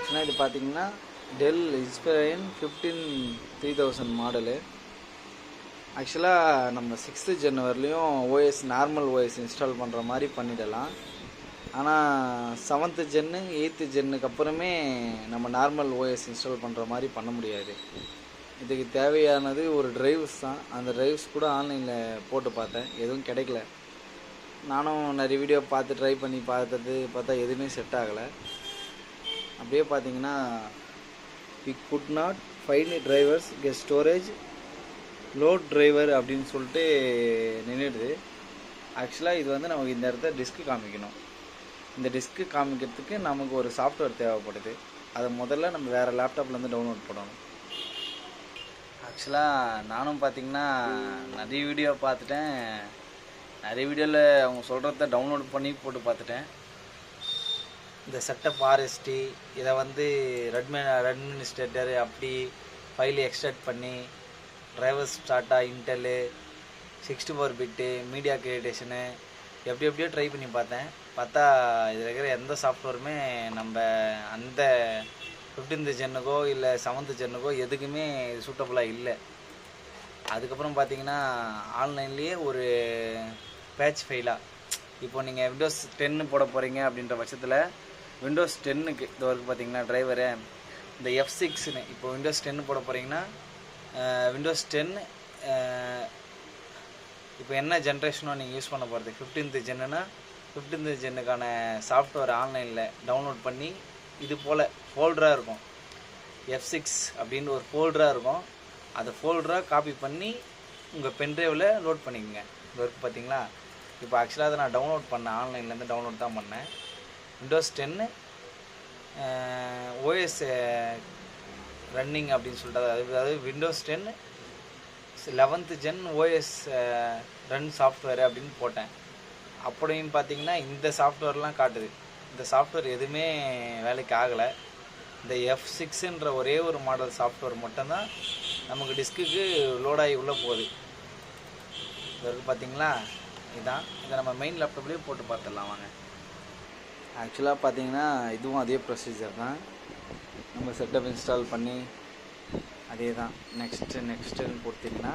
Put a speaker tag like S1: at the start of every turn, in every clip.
S1: ஆக்சுவலாக இது பார்த்தீங்கன்னா டெல் இன்ஸ்பைரன் 3000 மாடலு. ஆக்சுவலாக நம்ம 6th Gen வரலையும் ஓஎஸ் நார்மல் ஓஎஸ் இன்ஸ்டால் பண்ணுற மாதிரி பண்ணிடலாம். ஆனால் 7th Gen 8th Genக்கு அப்புறமே நம்ம நார்மல் ஓஎஸ் இன்ஸ்டால் பண்ணுற மாதிரி பண்ண முடியாது. இதுக்கு தேவையானது ஒரு டிரைவ்ஸ் தான். அந்த டிரைவ்ஸ் கூட ஆன்லைனில் போட்டு பார்த்தேன், எதுவும் கிடைக்கல. நானும் நிறைய வீடியோ பார்த்து ட்ரை பண்ணி பார்த்தா எதுவுமே செட் ஆகலை. அப்படியே பார்த்தீங்கன்னா we could not find drivers get storage load driver அப்படின்னு சொல்லிட்டு நின்றுடுது. ஆக்சுவலாக இது வந்து நமக்கு இந்த இடத்த டிஸ்க்கு காமிக்கணும். இந்த டிஸ்க்கு காமிக்கிறதுக்கு நமக்கு ஒரு சாஃப்ட்வேர் தேவைப்படுது. அதை முதல்ல நம்ம வேறு லேப்டாப்லேருந்து டவுன்லோட் பண்ணணும். ஆக்சுவலாக நானும் பார்த்திங்கன்னா நிறைய வீடியோ பார்த்துட்டேன். நிறைய வீடியோவில் அவங்க சொல்கிறத டவுன்லோட் பண்ணி போட்டு பார்த்துட்டேன். இந்த செட்டப் ஆர்எஸ்டி இதை வந்து அட்மினிஸ்ட்ரேட்டர் அப்படி ஃபைல் எக்ஸ்ட்ராக்ட் பண்ணி டிரைவர்ஸ் டாட்டா இன்டெல்லு 64 பிட்டு மீடியா கிரியேட்டேஷனு எப்படியோ ட்ரை பண்ணி பார்த்தா இதில் இருக்கிற எந்த சாஃப்ட்வேருமே நம்ம அந்த 15th Genக்கோ இல்லை 7th Genக்கோ எதுக்குமே சூட்டபுளாக இல்லை. அதுக்கப்புறம் பார்த்தீங்கன்னா ஆன்லைன்லேயே ஒரு பேட்ச் ஃபைலாக இப்போ நீங்கள் விண்டோஸ் 10 போட போகிறீங்க அப்படின்ற பட்சத்தில் விண்டோஸ் 10க்கு இது வரைக்கும் பார்த்தீங்கன்னா டிரைவரு இந்த F6ன்னு இப்போ விண்டோஸ் 10 போட போகிறீங்கன்னா விண்டோஸ் 10 இப்போ என்ன ஜென்ரேஷனோ நீங்கள் யூஸ் பண்ண போகிறது 15th Genனா 15th Genக்கான சாஃப்ட்வேர் ஆன்லைனில் டவுன்லோட் பண்ணி இது போல் ஃபோல்டராக இருக்கும். F6 அப்படின்னு ஒரு ஃபோல்டராக இருக்கும். அதை ஃபோல்டராக காப்பி பண்ணி உங்கள் பென்ட்ரைவில் லோட் பண்ணிக்கோங்க. இது வரைக்கும் பார்த்தீங்களா. இப்போ ஆக்சுவலாக அதை நான் டவுன்லோட் பண்ணேன், ஆன்லைன்லேருந்து டவுன்லோட் தான் பண்ணேன். விண்டோஸ் 10 ஓஎஸ் ரன்னிங் அப்படின்னு சொல்லிட்டு அதாவது Windows 10 11th Gen OS run software அப்படின்னு போட்டேன். அப்படியும் பார்த்தீங்கன்னா இந்த சாஃப்ட்வேர்லாம் காட்டுது. இந்த சாஃப்ட்வேர் எதுவுமே வேலைக்கு ஆகலை. இந்த F6ன்ற ஒரே ஒரு மாடல் சாஃப்ட்வேர் மட்டும்தான் நமக்கு டிஸ்க்குக்கு லோடாகி உள்ளே போகுது. இது பார்த்தீங்களா, இதுதான். இதை நம்ம மெயின் லேப்டாப்லேயே போட்டு பார்த்துடலாம் வாங்க. ஆக்சுவலாக பார்த்தீங்கன்னா இதுவும் அதே ப்ரொசீஜர் தான். நம்ம செட்டப் இன்ஸ்டால் பண்ணி அதே தான் நெக்ஸ்ட்டுன்னு கொடுத்தீங்கன்னா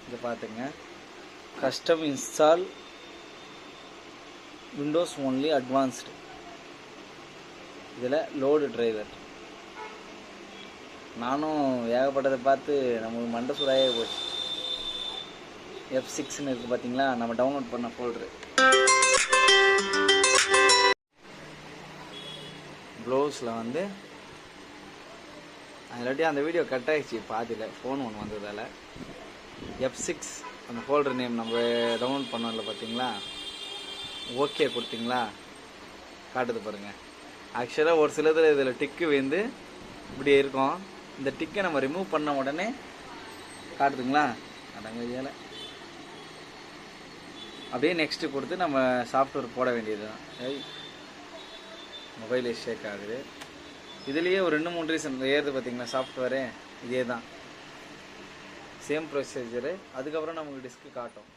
S1: இதை பார்த்துங்க. Custom install Windows only advanced. இதில் லோடு டிரைவர். நானும் ஏகப்பட்டதை பார்த்து நமக்கு மண்டை சூடாயே போச்சு. F6ன்னு இருக்குது பார்த்தீங்களா, நம்ம டவுன்லோட் பண்ண ஃபோல்டரு. ப்ளவுஸில் வந்து இல்லாட்டி அந்த வீடியோ கட் ஆகிடுச்சு பாதியில், ஃபோன் ஒன்று வந்ததால். F6 அந்த ஃபோல்டர் நேம் நம்ம டவுன்லோட் பண்ணல பார்த்தீங்களா. ஓகே கொடுத்தீங்களா, காட்டுது பாருங்கள். ஆக்சுவலாக ஒரு சிலதில் இதில் டிக்கு வந்து இப்படி இருக்கும். இந்த டிக்கை நம்ம ரிமூவ் பண்ண உடனே காட்டுதுங்களா, அடங்கையால் அப்படியே நெக்ஸ்ட்டு கொடுத்து நம்ம சாஃப்ட்வேர் போட வேண்டியது தான். மொபைலே ஷேக் ஆகுது. இதுலேயே ஒரு 2-3 ரீசன் ஏறுது பார்த்தீங்கன்னா சாஃப்ட்வேரு. இதே தான் சேம் ப்ரொசீஜரு. அதுக்கப்புறம் நமக்கு டிஸ்க்கு காட்டும்.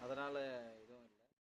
S1: அதனால்